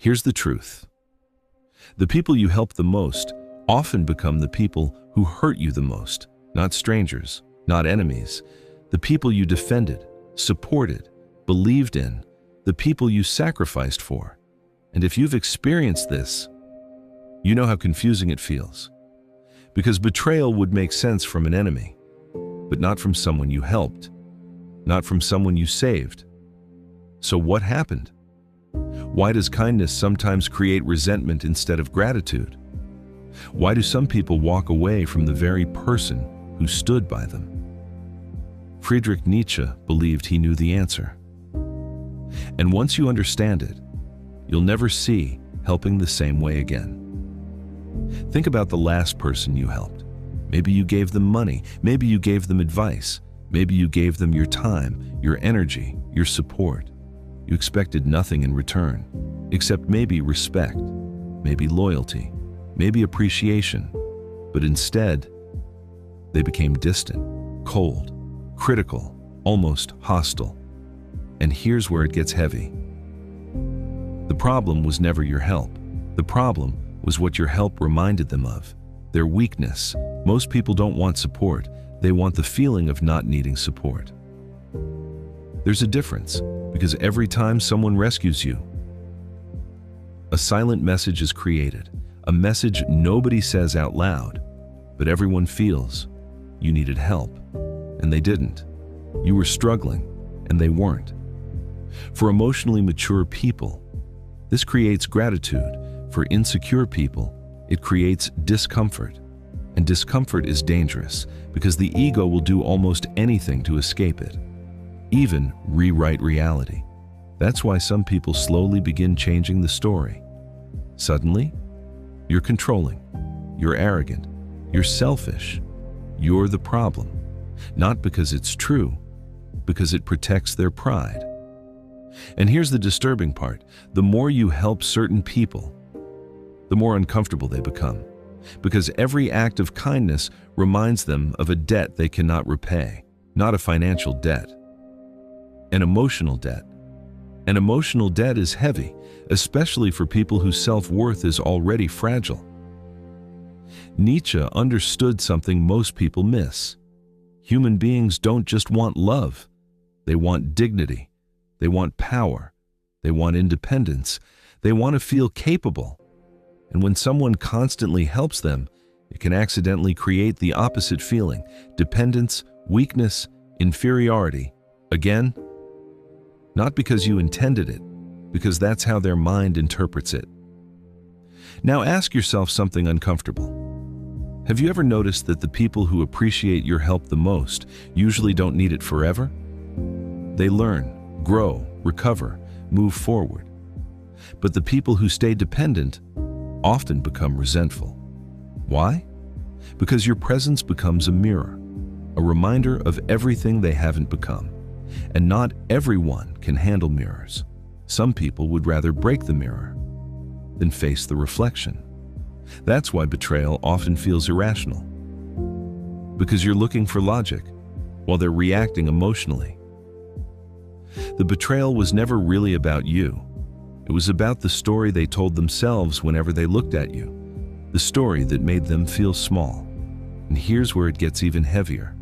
Here's the truth. The people you help the most often become the people who hurt you the most, not strangers, not enemies, the people you defended, supported, believed in, the people you sacrificed for. And if you've experienced this, you know how confusing it feels. Because betrayal would make sense from an enemy, but not from someone you helped, not from someone you saved. So what happened? Why does kindness sometimes create resentment instead of gratitude? Why do some people walk away from the very person who stood by them? Friedrich Nietzsche believed he knew the answer. And once you understand it, you'll never see helping the same way again. Think about the last person you helped. Maybe you gave them money, maybe you gave them advice, maybe you gave them your time, your energy, your support. You expected nothing in return, except maybe respect, maybe loyalty, maybe appreciation. But instead, they became distant, cold, critical, almost hostile. And here's where it gets heavy. The problem was never your help. The problem was what your help reminded them of, their weakness. Most people don't want support. They want the feeling of not needing support. There's a difference, because every time someone rescues you, a silent message is created, a message nobody says out loud, but everyone feels. You needed help, and they didn't. You were struggling, and they weren't. For emotionally mature people, this creates gratitude. For insecure people, it creates discomfort. And discomfort is dangerous because the ego will do almost anything to escape it, even rewrite reality. That's why some people slowly begin changing the story. Suddenly, you're controlling, you're arrogant, you're selfish, you're the problem. Not because it's true, because it protects their pride. And here's the disturbing part. The more you help certain people, the more uncomfortable they become. Because every act of kindness reminds them of a debt they cannot repay. Not a financial debt, an emotional debt. An emotional debt is heavy, especially for people whose self-worth is already fragile. Nietzsche understood something most people miss. Human beings don't just want love. They want dignity. They want power. They want independence. They want to feel capable. And when someone constantly helps them, it can accidentally create the opposite feeling: dependence, weakness, inferiority. Again, not because you intended it, because that's how their mind interprets it. Now ask yourself something uncomfortable. Have you ever noticed that the people who appreciate your help the most usually don't need it forever? They learn, grow, recover, move forward. But the people who stay dependent often become resentful. Why? Because your presence becomes a mirror, a reminder of everything they haven't become. And not everyone can handle mirrors. Some people would rather break the mirror than face the reflection. That's why betrayal often feels irrational. Because you're looking for logic while they're reacting emotionally. The betrayal was never really about you. It was about the story they told themselves whenever they looked at you, the story that made them feel small. And here's where it gets even heavier.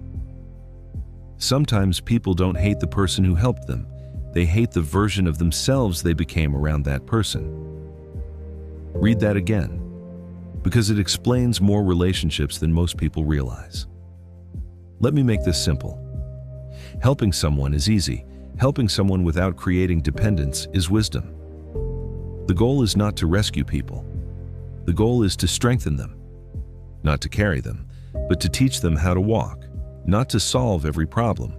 Sometimes people don't hate the person who helped them. They hate the version of themselves they became around that person. Read that again, because it explains more relationships than most people realize. Let me make this simple. Helping someone is easy. Helping someone without creating dependence is wisdom. The goal is not to rescue people. The goal is to strengthen them, not to carry them, but to teach them how to walk, not to solve every problem,